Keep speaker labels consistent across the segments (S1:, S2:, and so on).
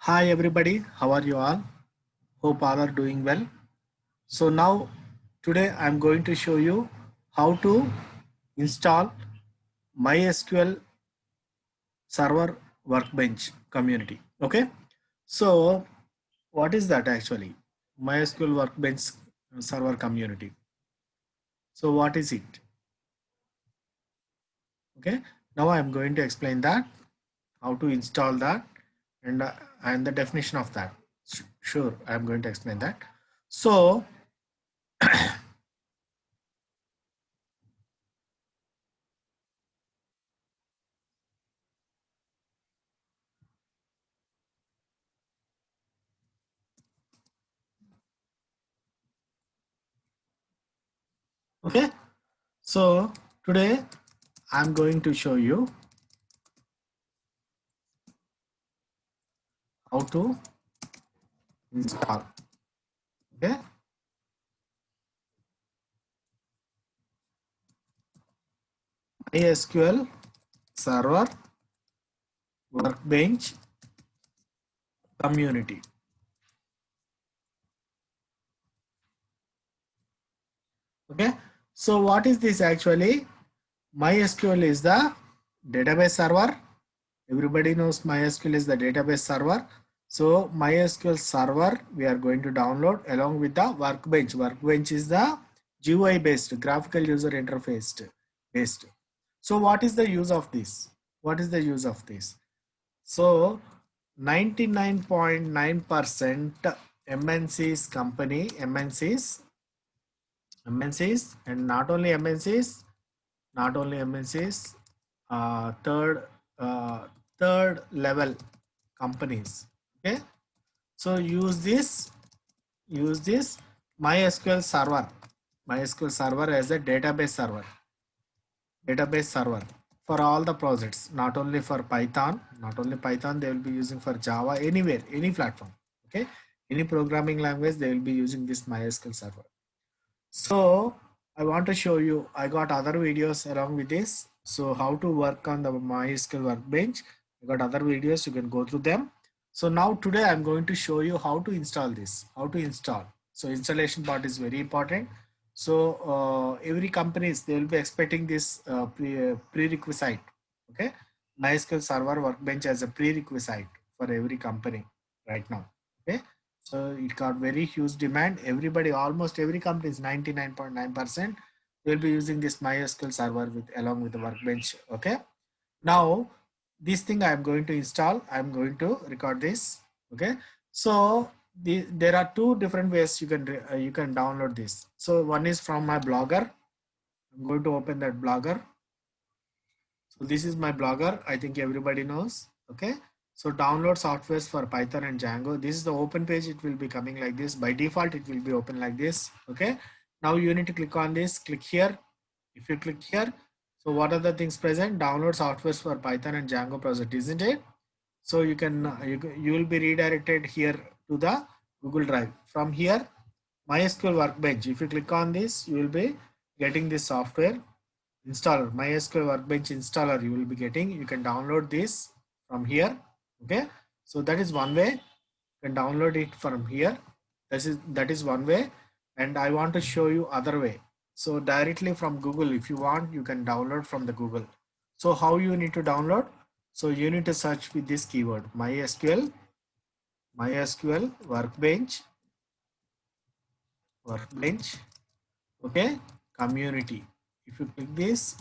S1: Hi everybody, how are you all? Hope all are doing well. So now today I'm going to show you how to install MySQL Server Workbench community. Okay, so what is that actually? MySQL Workbench Server community. So what is it? Okay, now I'm going to explain that, how to install that, and the definition of that. Sure, I'm going to explain that. So okay, so today I'm going to show you how to install, okay, MySQL Server Workbench community. Okay, so what is this actually? MySQL is the database server. Everybody knows MySQL is the database server. So MySQL server we are going to download along with the Workbench. Workbench is the GUI based, graphical user interface based. So what is the use of this? What is the use of this? So 99.9% MNCs company, MNCs, and not only MNCs, third third level companies. Okay, so use this MySQL server as a database server for all the projects, not only for Python, they will be using for Java, anywhere, any platform. Okay, any programming language, they will be using this MySQL server. So I want to show you, I got other videos along with this. So how to work on the MySQL workbench, I got other videos, you can go through them. So now today I'm going to show you how to install this, how to install. So installation part is very important. So every companies, they will be expecting this prerequisite. Okay, MySQL server workbench as a prerequisite for every company right now. Okay, so it got very huge demand. Everybody, almost every company is 99.9%. Will be using this MySQL server with along with the workbench. Okay. Now this thing I am going to install. I am going to record this. Okay. So there are two different ways you can download this. So one is from my Blogger. I'm going to open that Blogger. So this is my Blogger. I think everybody knows. Okay. So download softwares for Python and Django. This is the open page. It will be coming like this. By default, it will be open like this. Okay. Now you need to click on this. Click here. If you click here, so what are the things present? Download softwares for Python and Django project, isn't it? So you will be redirected here to the Google Drive. From here, MySQL Workbench. If you click on this, you will be getting this software installer, MySQL Workbench installer. You will be getting. You can download this from here. Okay, so that is one way. You can download it from here. That is one way, and I want to show you other way. So directly from Google, if you want, you can download from the Google. So how you need to download? So you need to search with this keyword MySQL Workbench. Okay, community. If you click this,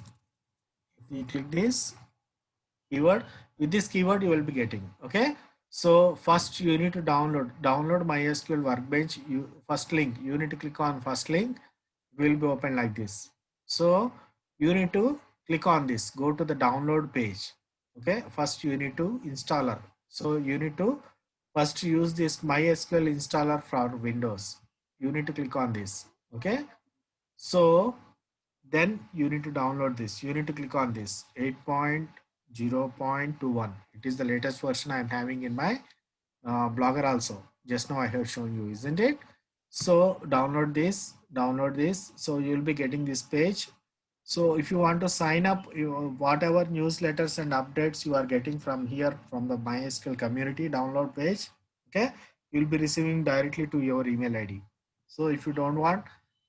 S1: keyword, with this keyword you will be getting. Okay, so first you need to download MySQL Workbench. You first link, you need to click on first link. It will be open like this. So you need to click on this, go to the download page. Okay, first you need to installer. So you need to first use this MySQL installer for Windows. You need to click on this. Okay, so then you need to download this. You need to click on this 8.0.21. It is the latest version I am having in my Blogger also. Just now I have shown you, isn't it? So download this. So you'll be getting this page. So if you want to sign up, whatever newsletters and updates you are getting from here from the MySQL community download page, okay, you'll be receiving directly to your email ID. So if you don't want,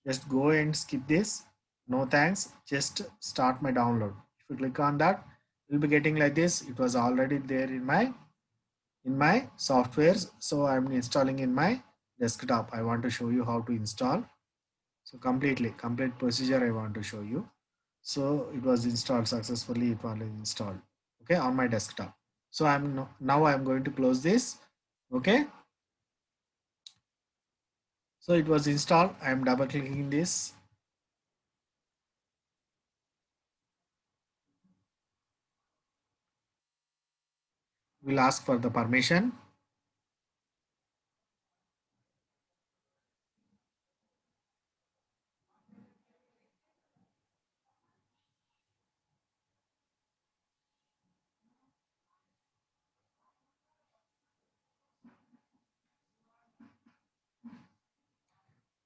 S1: just go and skip this. No thanks. Just start my download. If you click on that, you'll be getting like this. It was already there in my softwares. So I'm installing in my desktop. I want to show you how to install. So complete procedure I want to show you. So it was installed successfully. It was installed, okay, on my desktop. So now I'm going to close this, okay. So it was installed. I'm double clicking this. We'll ask for the permission.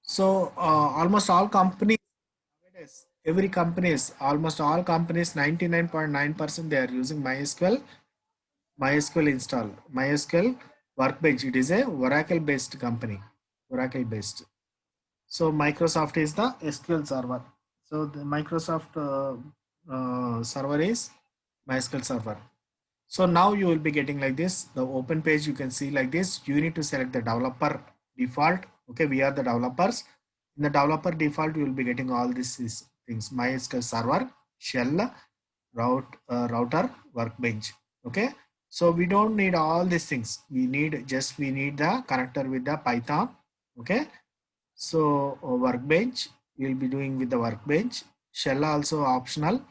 S1: So almost all companies, every companies, almost all companies, 99.9% they are using MySQL install, MySQL Workbench. It is a Oracle based company, Oracle based. So Microsoft is the SQL server. So the Microsoft server is MySQL server. So now you will be getting like this. The open page you can see like this. You need to select the developer default. Okay, we are the developers. In the developer default, you will be getting all these things: MySQL server, shell, router, workbench. Okay, so we don't need all these things. We need the connector with the Python. Okay, so workbench we'll be doing with the workbench. Shell also optional.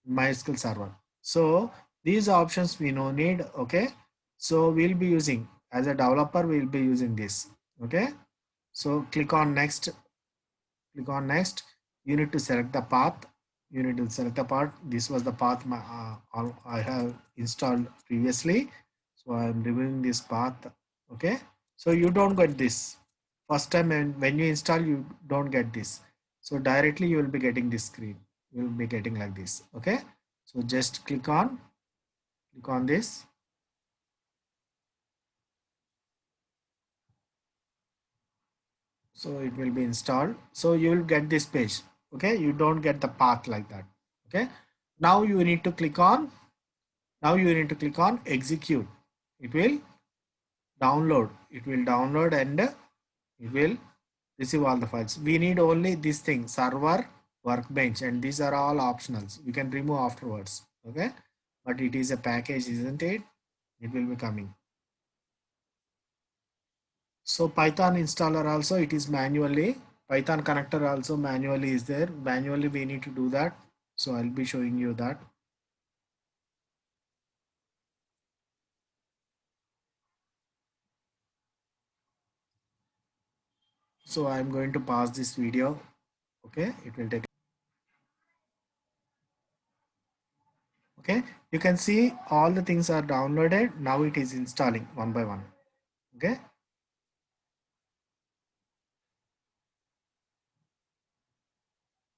S1: MySQL server. So these options we no need. Okay, so we'll be using as a developer. We'll be using this. Okay, so click on next. Click on next. You need to select the path. You need to select the path. This was the path I have installed previously. So I'm removing this path. Okay, so you don't get this first time, and when you install you don't get this. So directly you will be getting this screen. You will be getting like this. Okay, so just click on this. So it will be installed. So you will get this page. Okay, you don't get the path like that. Okay, now you need to click on execute. It will download. It will download and it will receive all the files. We need only this thing, server, workbench, and these are all optionals. We can remove afterwards. Okay, but it is a package, isn't it? It will be coming. So Python installer also, it is manually. Python connector also manually is there. Manually we need to do that. So I'll be showing you that. So I'm going to pause this video. Okay, it will take. Okay, you can see all the things are downloaded. Now it is installing one by one. Okay,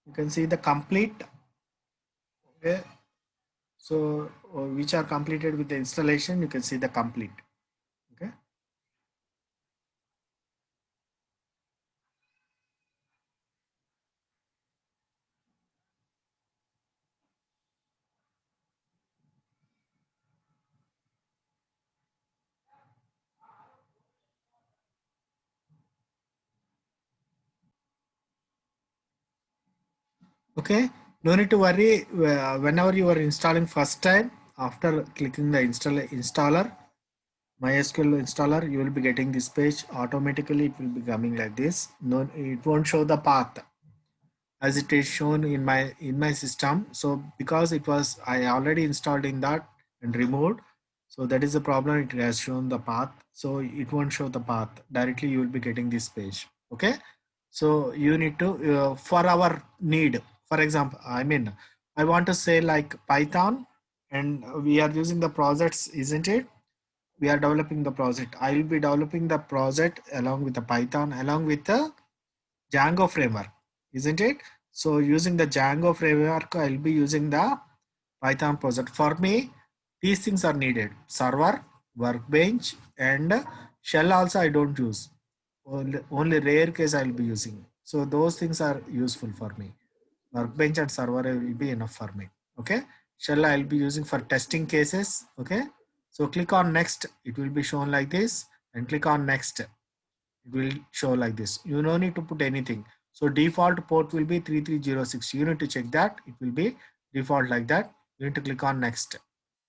S1: you can see the complete. Okay, so which are completed with the installation, you can see the complete. Okay, okay, no need to worry. Whenever you are installing first time, after clicking the installer, MySQL installer, you will be getting this page automatically. It will be coming like this. No, it won't show the path as it is shown in my system. So because it was I already installed in that and removed, so that is the problem. It has shown the path, so it won't show the path directly. You will be getting this page. Okay, so you need to for our need, for example, I mean, I want to say like Python, and we are using the projects, isn't it? We are developing the project. I will be developing the project along with the Python, along with the Django framework, isn't it? So using the Django framework, I'll be using the Python project. For me, these things are needed. Server, workbench, and shell also I don't use. Only rare case I'll be using. So those things are useful for me. Workbench and server will be enough for me. Okay. Shell I'll be using for testing cases. Okay. So click on next. It will be shown like this, and click on next. It will show like this. You no need to put anything. So default port will be 3306. You need to check that. It will be default like that. You need to click on next.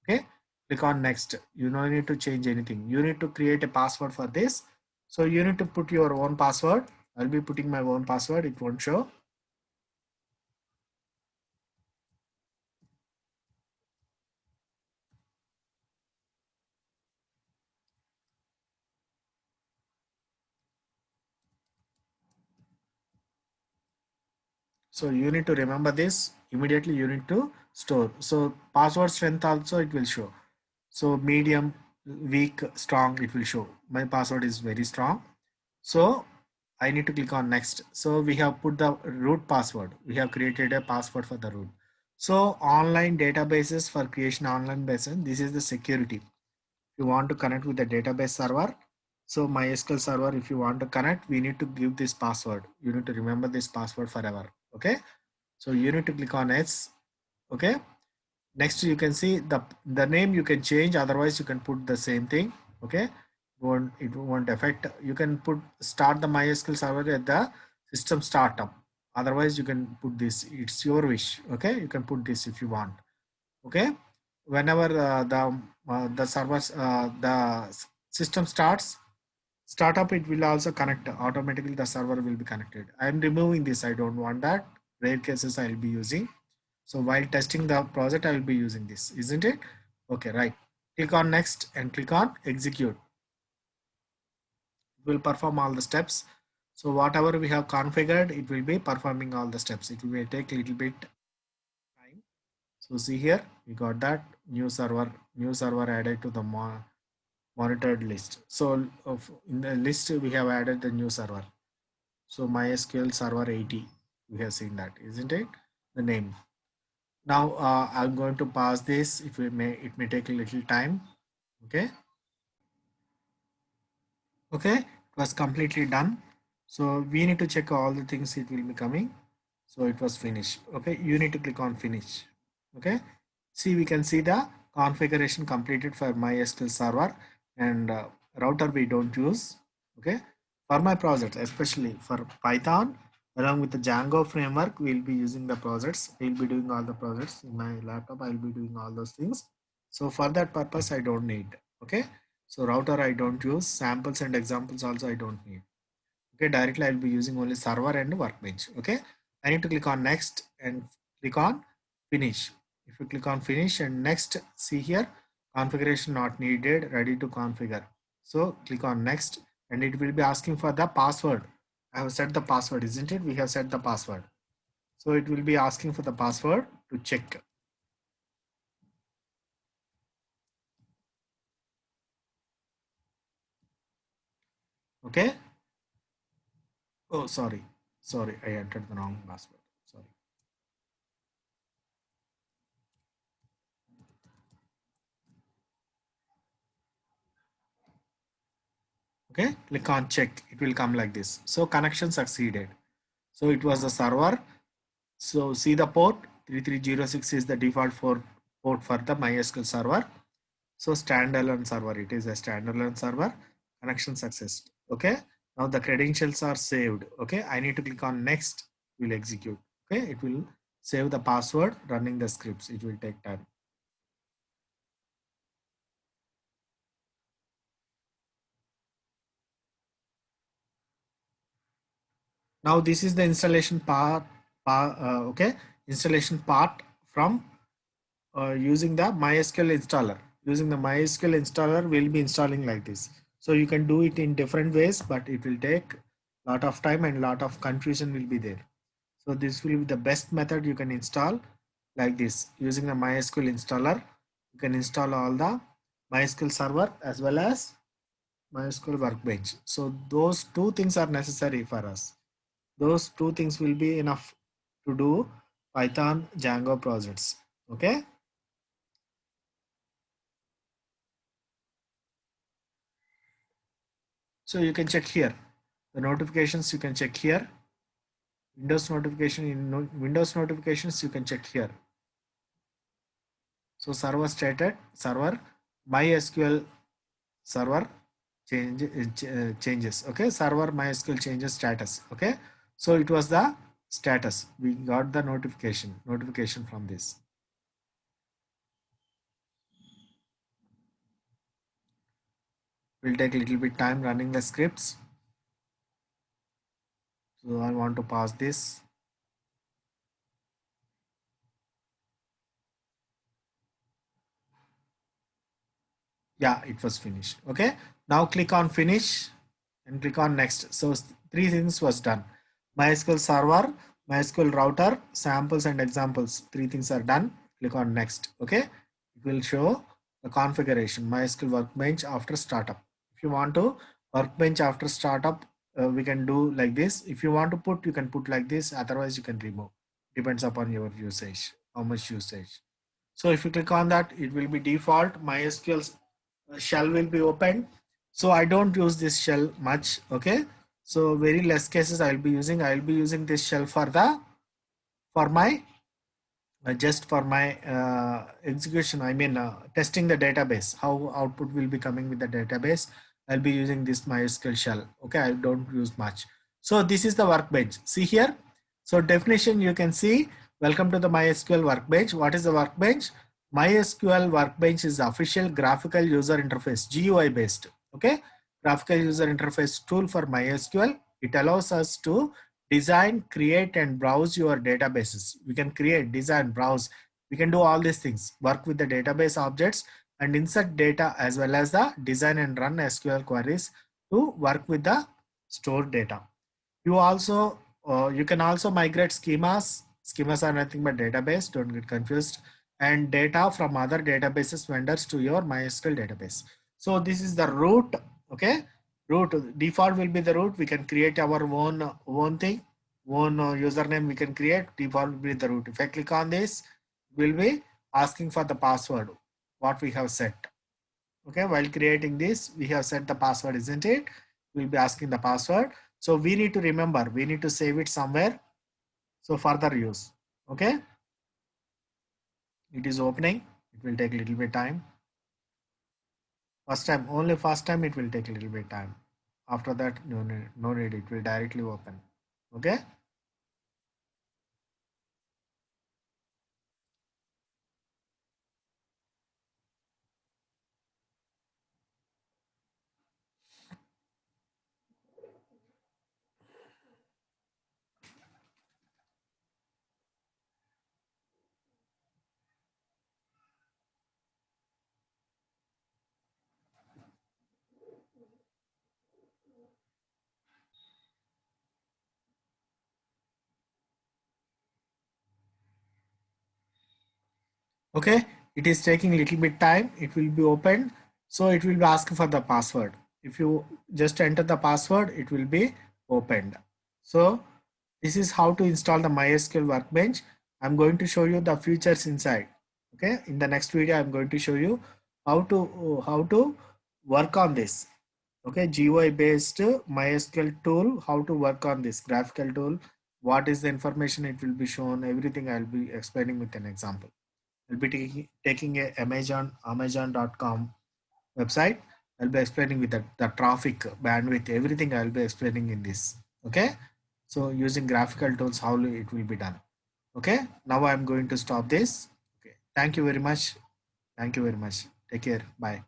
S1: Okay. Click on next. You no need to change anything. You need to create a password for this. So you need to put your own password. I'll be putting my own password. It won't show. So you need to remember this immediately. You need to store. So password strength also it will show. So medium, weak, strong it will show. My password is very strong. So I need to click on next. So we have put the root password. We have created a password for the root. So online databases for creation online basis. This is the security. You want to connect with the database server. So MySQL server, if you want to connect, we need to give this password. You need to remember this password forever. Okay. So you need to click on S. Okay. Next, you can see the name you can change. Otherwise, you can put the same thing. Okay. It won't affect. You can put start the MySQL server at the system startup. Otherwise, you can put this. It's your wish. Okay. You can put this if you want. Okay. Whenever the servers system startup, it will also connect automatically. The server will be connected. I am removing this. I don't want that. Rare cases I will be using. So while testing the project, I will be using this, isn't it? Okay, right. Click on next and click on execute. It will perform all the steps. So whatever we have configured, it will be performing all the steps. It will take a little bit time. So see here, we got that new server added to the monitored list. So in the list, we have added the new server. So MySQL server 80, we have seen that, isn't it? The name. Now I'm going to pause this. It may take a little time. Okay. Okay. It was completely done. So we need to check all the things it will be coming. So it was finished. Okay. You need to click on finish. Okay. See, we can see the configuration completed for MySQL server and router we don't use. Okay. For my project, especially for Python, along with the Django framework, we'll be using the projects. We'll be doing all the projects in my laptop. I'll be doing all those things. So for that purpose, I don't need. Okay. So router I don't use. Samples and examples also I don't need. Okay. Directly I'll be using only server and workbench. Okay. I need to click on next and click on finish. If you click on finish and next, see here, configuration not needed, ready to configure. So click on next and it will be asking for the password. I have set the password, isn't it? We have set the password. So it will be asking for the password to check. Okay. Oh, sorry. Sorry, I entered the wrong password. Sorry. Okay. Click on check. It will come like this. So connection succeeded. So it was the server. So see the port 3306 is the default for port for the MySQL server. So standalone server, it is a standalone server. Connection success. Okay. Now the credentials are saved. Okay. I need to click on next. Will execute. Okay. It will save the password running the scripts. It will take time. Now this is the installation okay. Installation part from using the MySQL installer. Using the MySQL installer, we'll be installing like this. So you can do it in different ways, but it will take a lot of time and lot of confusion will be there. So this will be the best method you can install like this. Using the MySQL installer, you can install all the MySQL server as well as MySQL workbench. So those two things are necessary for us. Those two things will be enough to do Python Django projects. Okay. So you can check here the notifications. You can check here. Windows notification in Windows notifications. You can check here. So server stated server MySQL server changes. Okay, server MySQL changes status. Okay, so it was the status. We got the notification from this. Will take a little bit time running the scripts. So I want to pause this. Yeah, it was finished. Okay, now click on finish and click on next. So three things was done. MySQL server, MySQL router, samples and examples. Three things are done. Click on next. Okay, it will show the configuration MySQL workbench after startup. If you want to workbench after startup, we can do like this. If you want to put, you can put like this. Otherwise, you can remove. Depends upon your usage, how much usage. So if you click on that, it will be default. MySQL shell will be opened. So I don't use this shell much. Okay. So very less cases I'll be using. I'll be using this shell for my just for my execution. I mean testing the database. How output will be coming with the database. I'll be using this MySQL shell. Okay. I don't use much. So this is the workbench. See here. So definition you can see. Welcome to the MySQL workbench. What is the workbench? MySQL workbench is the official graphical user interface, GUI based. Okay, graphical user interface tool for MySQL. It allows us to design, create, and browse your databases. We can create, design, browse. We can do all these things. Work with the database objects and insert data as well as the design and run SQL queries to work with the stored data. You can also migrate schemas are nothing but database, don't get confused, and data from other databases vendors to your MySQL database. So this is the root. Okay, root default will be the root. We can create our own thing, own username we can create. Default will be the root. If I click on this, we'll be asking for the password what we have set. Okay, while creating this we have set the password, isn't it? We'll be asking the password. So we need to remember, we need to save it somewhere. So further use. Okay, it is opening. It will take a little bit time. First time it will take a little bit time. After that, no need, it will directly open. Okay. Okay, it is taking a little bit time. It will be opened. So it will be asking for the password. If you just enter the password, it will be opened. So this is how to install the MySQL workbench. I'm going to show you the features inside. Okay, in the next video I'm going to show you how to work on this. Okay, GUI based MySQL tool, how to work on this graphical tool, what is the information it will be shown, everything I'll be explaining with an example. I'll be taking a Amazon.com website. I'll be explaining with the traffic, bandwidth, everything I'll be explaining in this. Okay. So using graphical tools, how it will be done. Okay. Now I'm going to stop this. Okay. Thank you very much. Thank you very much. Take care. Bye.